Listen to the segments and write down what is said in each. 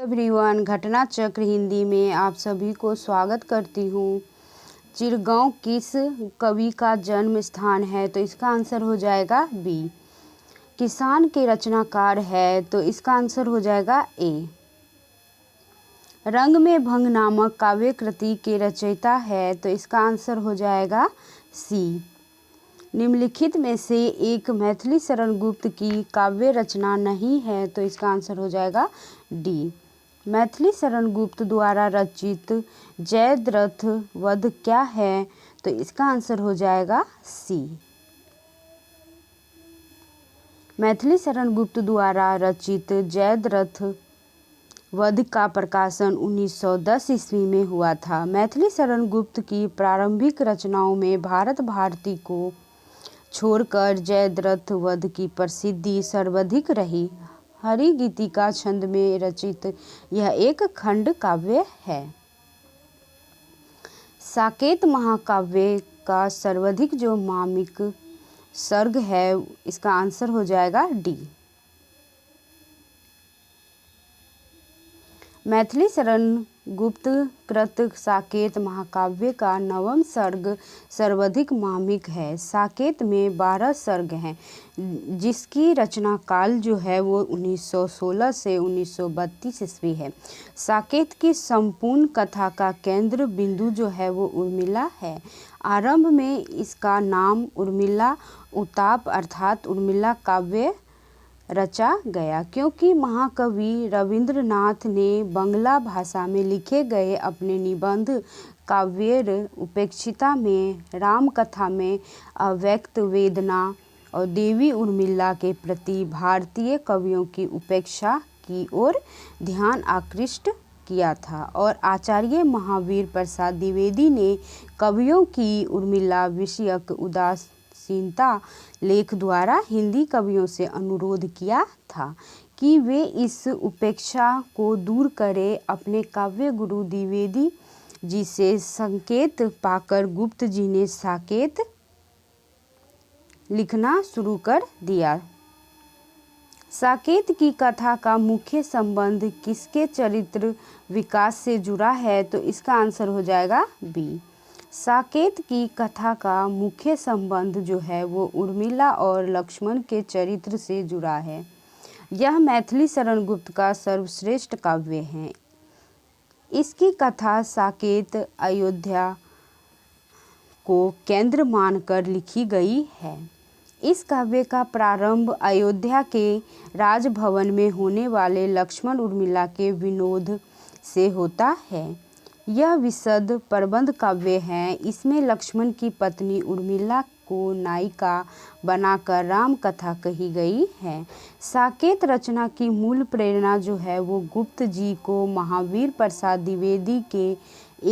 Everyone, घटना चक्र हिंदी में आप सभी को स्वागत करती हूँ। चिरगांव किस कवि का जन्म स्थान है? तो इसका आंसर हो जाएगा बी। किसान के रचनाकार है तो इसका आंसर हो जाएगा ए। रंग में भंग नामक काव्य कृति के रचयिता है तो इसका आंसर हो जाएगा सी। निम्नलिखित में से एक मैथिली शरण गुप्त की काव्य रचना नहीं है तो इसका आंसर हो जाएगा डी। मैथिली शरण गुप्त द्वारा रचित जयद्रथ वध क्या है? तो इसका आंसर हो जाएगा सी। मैथिली शरण गुप्त द्वारा रचित जयद्रथ वध का प्रकाशन 1910 ईस्वी में हुआ था। मैथिली शरण गुप्त की प्रारंभिक रचनाओं में भारत भारती को छोड़कर जयद्रथ वध की प्रसिद्धि सर्वाधिक रही। हरिगीतिका छंद में रचित यह एक खंड काव्य है। साकेत महाकाव्य का सर्वाधिक जो मामिक सर्ग है इसका आंसर हो जाएगा डी। मैथिली शरण गुप्त कृत साकेत महाकाव्य का नवम सर्ग सर्वाधिक मामिक है। साकेत में 12 सर्ग हैं जिसकी रचना काल जो है वो 1916 से 1932 ईस्वी है। साकेत की संपूर्ण कथा का केंद्र बिंदु जो है वो उर्मिला है। आरंभ में इसका नाम उर्मिला उताप अर्थात उर्मिला काव्य रचा गया क्योंकि महाकवि रविंद्रनाथ ने बंगला भाषा में लिखे गए अपने निबंध काव्येर उपेक्षिता में राम कथा में अव्यक्त वेदना और देवी उर्मिला के प्रति भारतीय कवियों की उपेक्षा की ओर ध्यान आकृष्ट किया था और आचार्य महावीर प्रसाद द्विवेदी ने कवियों की उर्मिला विषयक उदासीनता लेख द्वारा हिंदी कवियों से अनुरोध किया था कि वे इस उपेक्षा को दूर करें। अपने काव्य गुरु द्विवेदी जी से संकेत पाकर गुप्त जी ने साकेत लिखना शुरू कर दिया। साकेत की कथा का मुख्य संबंध किसके चरित्र विकास से जुड़ा है? तो इसका आंसर हो जाएगा बी। साकेत की कथा का मुख्य संबंध जो है वो उर्मिला और लक्ष्मण के चरित्र से जुड़ा है। यह मैथिली शरण गुप्त का सर्वश्रेष्ठ काव्य है। इसकी कथा साकेत अयोध्या को केंद्र मानकर लिखी गई है। इस काव्य का प्रारंभ अयोध्या के राजभवन में होने वाले लक्ष्मण उर्मिला के विनोद से होता है। यह विशद प्रबंध काव्य है। इसमें लक्ष्मण की पत्नी उर्मिला को नायिका बनाकर राम कथा कही गई है। साकेत रचना की मूल प्रेरणा जो है वो गुप्त जी को महावीर प्रसाद द्विवेदी के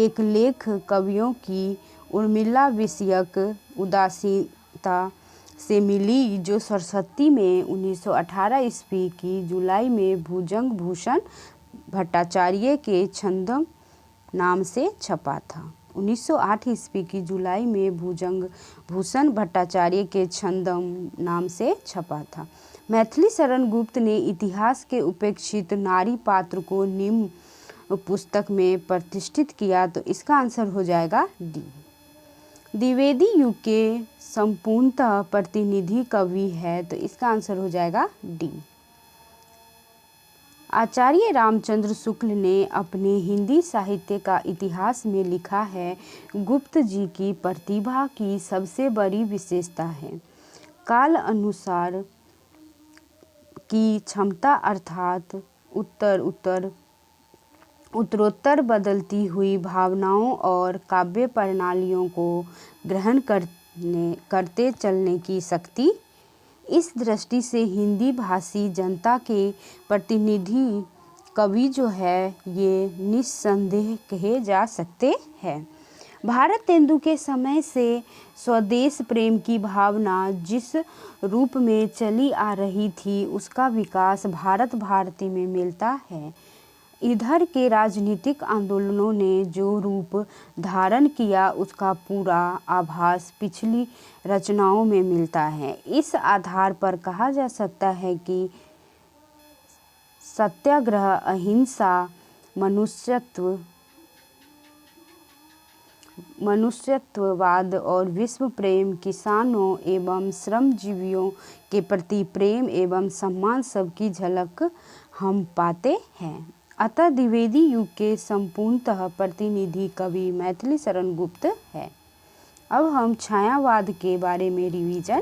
एक लेख कवियों की उर्मिला विषयक उदासीनता से मिली जो सरस्वती में 1918 ईस्वी की जुलाई में भुजंग भूषण भट्टाचार्य के छंदम नाम से छपा था। 1908 ईस्वी की जुलाई में भुजंग भूषण भट्टाचार्य के छंदम नाम से छपा था। मैथिली शरण गुप्त ने इतिहास के उपेक्षित नारी पात्र को निम्न पुस्तक में प्रतिष्ठित किया तो इसका आंसर हो जाएगा डी। द्विवेदी युग के संपूर्णतः प्रतिनिधि कवि है तो इसका आंसर हो जाएगा डी। आचार्य रामचंद्र शुक्ल ने अपने हिंदी साहित्य का इतिहास में लिखा है, गुप्त जी की प्रतिभा की सबसे बड़ी विशेषता है काल अनुसार की क्षमता अर्थात उत्तरोत्तर बदलती हुई भावनाओं और काव्य प्रणालियों को ग्रहण करते चलने की शक्ति। इस दृष्टि से हिंदी भाषी जनता के प्रतिनिधि कवि जो है ये निस्संदेह कहे जा सकते हैं। भारतेंदु के समय से स्वदेश प्रेम की भावना जिस रूप में चली आ रही थी उसका विकास भारत भारती में मिलता है। इधर के राजनीतिक आंदोलनों ने जो रूप धारण किया उसका पूरा आभास पिछली रचनाओं में मिलता है। इस आधार पर कहा जा सकता है कि सत्याग्रह, अहिंसा, मनुष्यत्ववाद और विश्व प्रेम, किसानों एवं श्रमजीवियों के प्रति प्रेम एवं सम्मान सबकी झलक हम पाते हैं। अतः द्विवेदी युग के संपूर्णतः प्रतिनिधि कवि मैथिली शरण गुप्त है। अब हम छायावाद के बारे में रिवीजन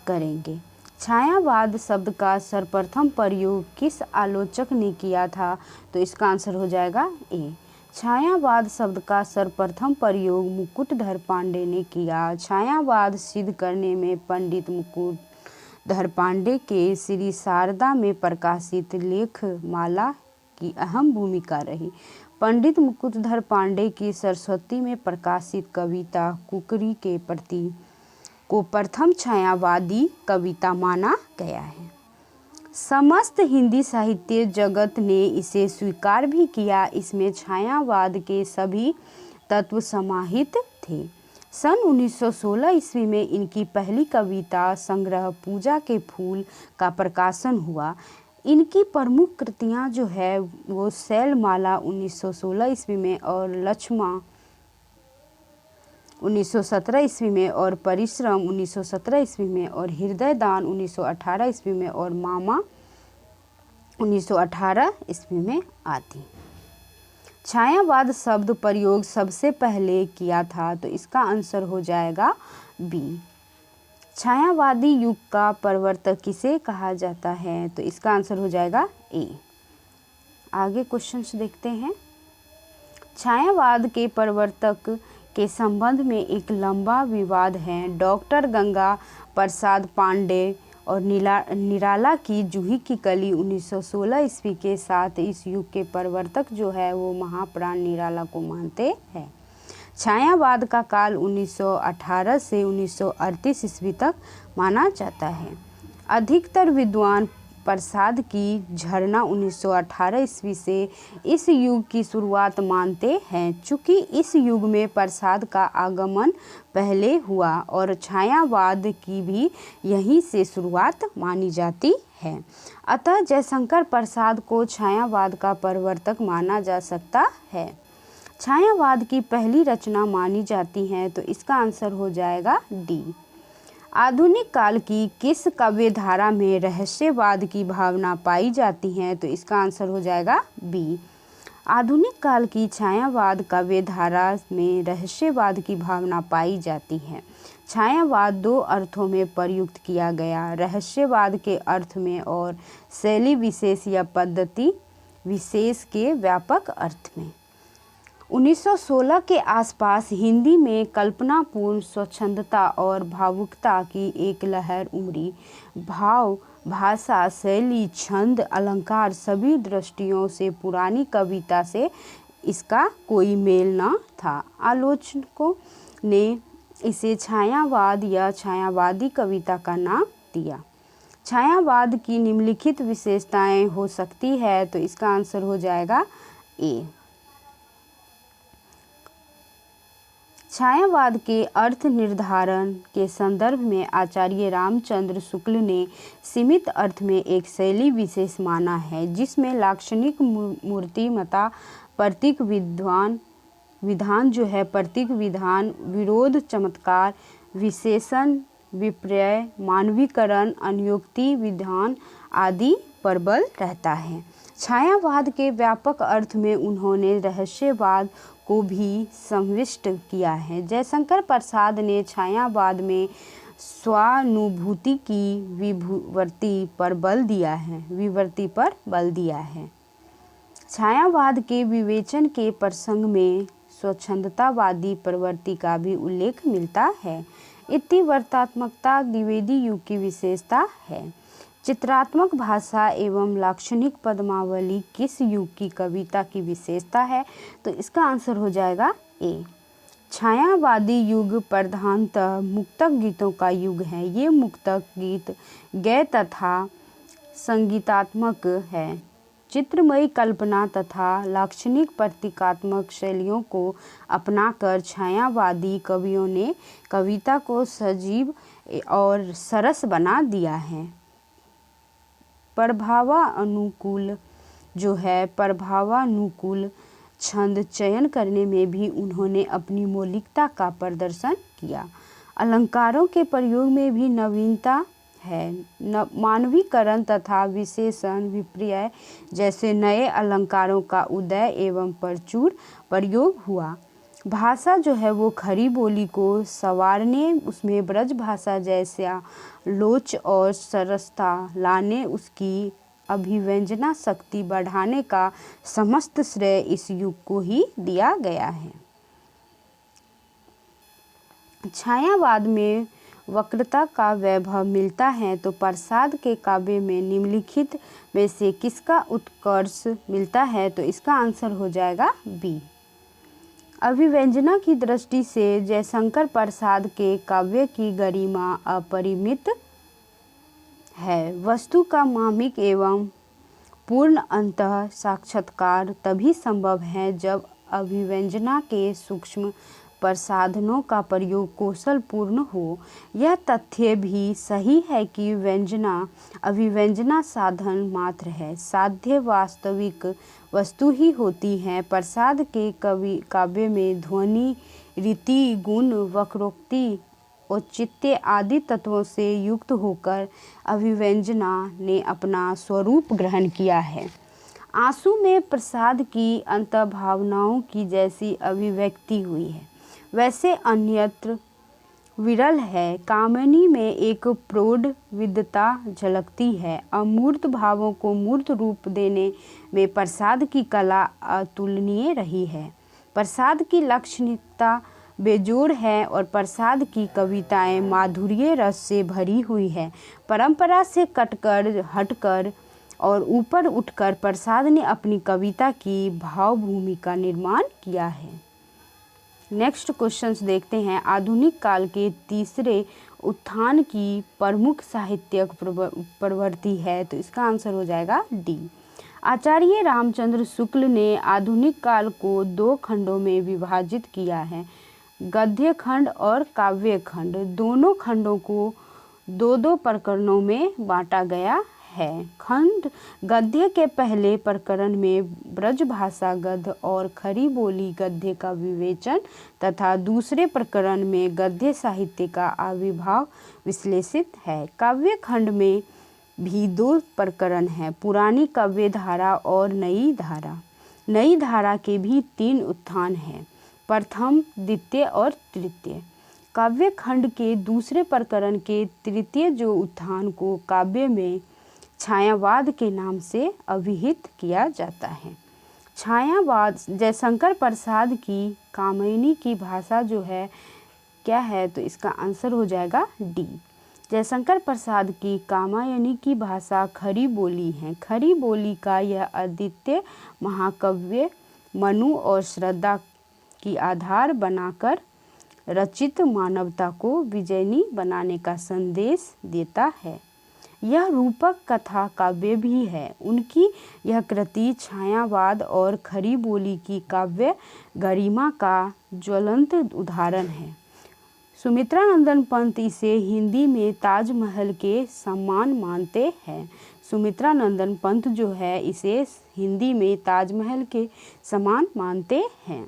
करेंगे। छायावाद शब्द का सर्वप्रथम प्रयोग किस आलोचक ने किया था? तो इसका आंसर हो जाएगा ए। छायावाद शब्द का सर्वप्रथम प्रयोग मुकुटधर पांडे ने किया। छायावाद सिद्ध करने में पंडित मुकुटधर पांडे के श्री शारदा में प्रकाशित लेखमाला की अहम भूमिका रही। पंडित मुकुटधर पांडे की सरस्वती में प्रकाशित कविता कुकरी के प्रति को प्रथम छायावादी कविता माना गया है। समस्त हिंदी साहित्य जगत ने इसे स्वीकार भी किया। इसमें छायावाद के सभी तत्व समाहित थे। सन 1916 ईस्वी में इनकी पहली कविता संग्रह पूजा के फूल का प्रकाशन हुआ। इनकी प्रमुख कृतियां जो है वो शैलमाला 1916 ईस्वी में और लक्ष्मा 1917 ईस्वी में और परिश्रम 1917 ईस्वी में और हृदय दान 1918 ईस्वी में और मामा 1918 ईस्वी में आती। छायावाद शब्द प्रयोग सबसे पहले किया था, तो इसका आंसर हो जाएगा बी। छायावादी युग का प्रवर्तक किसे कहा जाता है? तो इसका आंसर हो जाएगा ए। आगे क्वेश्चंस देखते हैं। छायावाद के प्रवर्तक के संबंध में एक लंबा विवाद है। डॉक्टर गंगा प्रसाद पांडे और निराला की जूही की कली 1916 ईस्वी के साथ इस युग के प्रवर्तक जो है वो महाप्राण निराला को मानते हैं। छायावाद का काल 1918 से 1938 ईस्वी तक माना जाता है। अधिकतर विद्वान प्रसाद की झरना 1918 ईस्वी से इस युग की शुरुआत मानते हैं। चूँकि इस युग में प्रसाद का आगमन पहले हुआ और छायावाद की भी यहीं से शुरुआत मानी जाती है, अतः जयशंकर प्रसाद को छायावाद का प्रवर्तक माना जा सकता है। छायावाद की पहली रचना मानी जाती है, तो इसका आंसर हो जाएगा डी। आधुनिक काल की किस काव्य धारा में रहस्यवाद की भावना पाई जाती है? तो इसका आंसर हो जाएगा बी। आधुनिक काल की छायावाद काव्य धारा में रहस्यवाद की भावना पाई जाती है। छायावाद दो अर्थों में प्रयुक्त किया गया, रहस्यवाद के अर्थ में और शैली विशेष या पद्धति विशेष के व्यापक अर्थ में। 1916 के आसपास हिंदी में कल्पनापूर्ण स्वच्छंदता और भावुकता की एक लहर उमड़ी। भाव, भाषा, शैली, छंद, अलंकार सभी दृष्टियों से पुरानी कविता से इसका कोई मेल न था। आलोचकों ने इसे छायावाद या छायावादी कविता का नाम दिया। छायावाद की निम्नलिखित विशेषताएं हो सकती है, तो इसका आंसर हो जाएगा ए। छायावाद के अर्थ निर्धारण के संदर्भ में आचार्य रामचंद्र शुक्ल ने सीमित अर्थ में एक शैली विशेष माना है, जिसमें लाक्षणिक मूर्तिमता, प्रतीक विधान जो है प्रतीक विधान, विरोध, चमत्कार, विशेषण, विपर्य, मानवीकरण, अनुयोक्ति विधान आदि पर बल रहता है। छायावाद के व्यापक अर्थ में उन्होंने रहस्यवाद को भी समाविष्ट किया है। जयशंकर प्रसाद ने छायावाद में स्वानुभूति की विवृत्ति पर बल दिया है। छायावाद के विवेचन के प्रसंग में स्वच्छंदतावादी प्रवृत्ति का भी उल्लेख मिलता है। इतिवृत्तात्मकता द्विवेदी युग की विशेषता है। चित्रात्मक भाषा एवं लाक्षणिक पद्मावली किस युग की कविता की विशेषता है? तो इसका आंसर हो जाएगा ए। छायावादी युग प्रधानतः मुक्तक गीतों का युग है। ये मुक्तक गीत गय तथा संगीतात्मक है। चित्रमयी कल्पना तथा लाक्षणिक प्रतीकात्मक शैलियों को अपनाकर छायावादी कवियों ने कविता को सजीव और सरस बना दिया है। प्रभावानुकूल जो है प्रभावानुकूल छंद चयन करने में भी उन्होंने अपनी मौलिकता का प्रदर्शन किया। अलंकारों के प्रयोग में भी नवीनता है। मानवीकरण तथा विशेषण विपर्य जैसे नए अलंकारों का उदय एवं प्रचुर प्रयोग हुआ। भाषा जो है वो खड़ी बोली को संवारने, उसमें ब्रज भाषा जैसा लोच और सरसता लाने, उसकी अभिव्यंजना शक्ति बढ़ाने का समस्त श्रेय इस युग को ही दिया गया है। छायावाद में वक्रता का वैभव मिलता है तो प्रसाद के काव्य में निम्नलिखित में से किसका उत्कर्ष मिलता है? तो इसका आंसर हो जाएगा बी। अभिव्यंजना की दृष्टि से जयशंकर प्रसाद के काव्य की गरिमा अपरिमित है। वस्तु का मार्मिक एवं पूर्ण अंतः साक्षात्कार तभी संभव है जब अभिव्यंजना के सूक्ष्म प्रसाधनों का प्रयोग कौशल पूर्ण हो। यह तथ्य भी सही है कि व्यंजना अभिव्यंजना साधन मात्र है, साध्य वास्तविक वस्तु ही होती है। प्रसाद के काव्य में ध्वनि, रीति, गुण, वक्रोक्ति, औचित्य आदि तत्वों से युक्त होकर अभिव्यंजना ने अपना स्वरूप ग्रहण किया है। आंसू में प्रसाद की अंतर्भावनाओं की जैसी अभिव्यक्ति हुई है, वैसे अन्यत्र विरल है। कामिनी में एक प्रौढ़ विद्वता झलकती है। अमूर्त भावों को मूर्त रूप देने में प्रसाद की कला अतुलनीय रही है। प्रसाद की लाक्षणिकता बेजोड़ है और प्रसाद की कविताएं माधुर्य रस से भरी हुई है। परंपरा से कटकर, हटकर और ऊपर उठकर प्रसाद ने अपनी कविता की भावभूमि का निर्माण किया है। नेक्स्ट क्वेश्चंस देखते हैं। आधुनिक काल के तीसरे उत्थान की प्रमुख साहित्यिक प्रवृत्ति है, तो इसका आंसर हो जाएगा डी। आचार्य रामचंद्र शुक्ल ने आधुनिक काल को दो खंडों में विभाजित किया है, गद्य खंड और काव्य खंड। दोनों खंडों को दो दो प्रकरणों में बांटा गया है। खंड गद्य के पहले प्रकरण में ब्रज भाषा गद्य और खड़ी बोली गद्य का विवेचन तथा दूसरे प्रकरण में गद्य साहित्य का आविर्भाव विश्लेषित है। काव्य खंड में भी दो प्रकरण हैं, पुरानी काव्य धारा और नई धारा। नई धारा के भी तीन उत्थान हैं, प्रथम, द्वितीय और तृतीय। काव्य खंड के दूसरे प्रकरण के तृतीय जो उत्थान को काव्य में छायावाद के नाम से अभिहित किया जाता है। छायावाद जयशंकर प्रसाद की कामिनी की भाषा जो है क्या है, तो इसका आंसर हो जाएगा डी। जयशंकर प्रसाद की कामायनी की भाषा खड़ी बोली है। खड़ी बोली का यह अद्वितीय महाकाव्य मनु और श्रद्धा की आधार बनाकर रचित मानवता को विजयी बनाने का संदेश देता है। यह रूपक कथा काव्य भी है। उनकी यह कृति छायावाद और खड़ी बोली की काव्य गरिमा का ज्वलंत उदाहरण है। सुमित्रा नंदन पंत इसे हिंदी में ताजमहल के समान मानते हैं। सुमित्रा नंदन पंत जो है इसे हिंदी में ताजमहल के समान मानते हैं।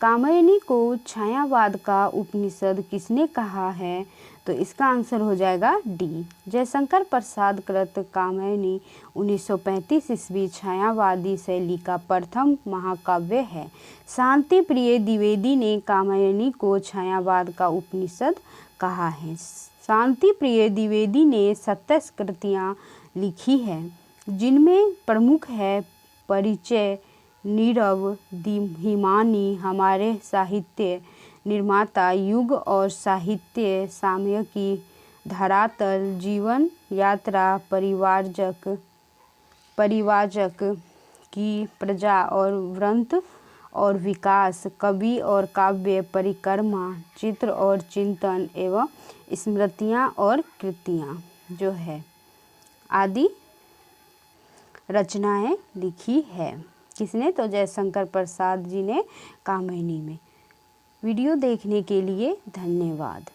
कामिनी को छायावाद का उपनिषद किसने कहा है, तो इसका आंसर हो जाएगा डी। जयशंकर प्रसाद कृत कामिनी 1935 ईस्वी छायावादी शैली का प्रथम महाकाव्य है। शांति प्रिय द्विवेदी ने कामिनी को छायावाद का उपनिषद कहा है। शांति प्रिय द्विवेदी ने 27 कृतियाँ लिखी हैं, जिनमें प्रमुख है परिचय, नीरव, हिमानी, हमारे साहित्य निर्माता, युग और साहित्य सामयिकी, धरातल, जीवन यात्रा, परिवारजक की प्रजा और व्रत और विकास, कवि और काव्य परिक्रमा, चित्र और चिंतन एवं स्मृतियाँ और कृतियाँ जो है आदि रचनाएं लिखी है। किसने, तो जयशंकर प्रसाद जी ने कामिनी में। वीडियो देखने के लिए धन्यवाद।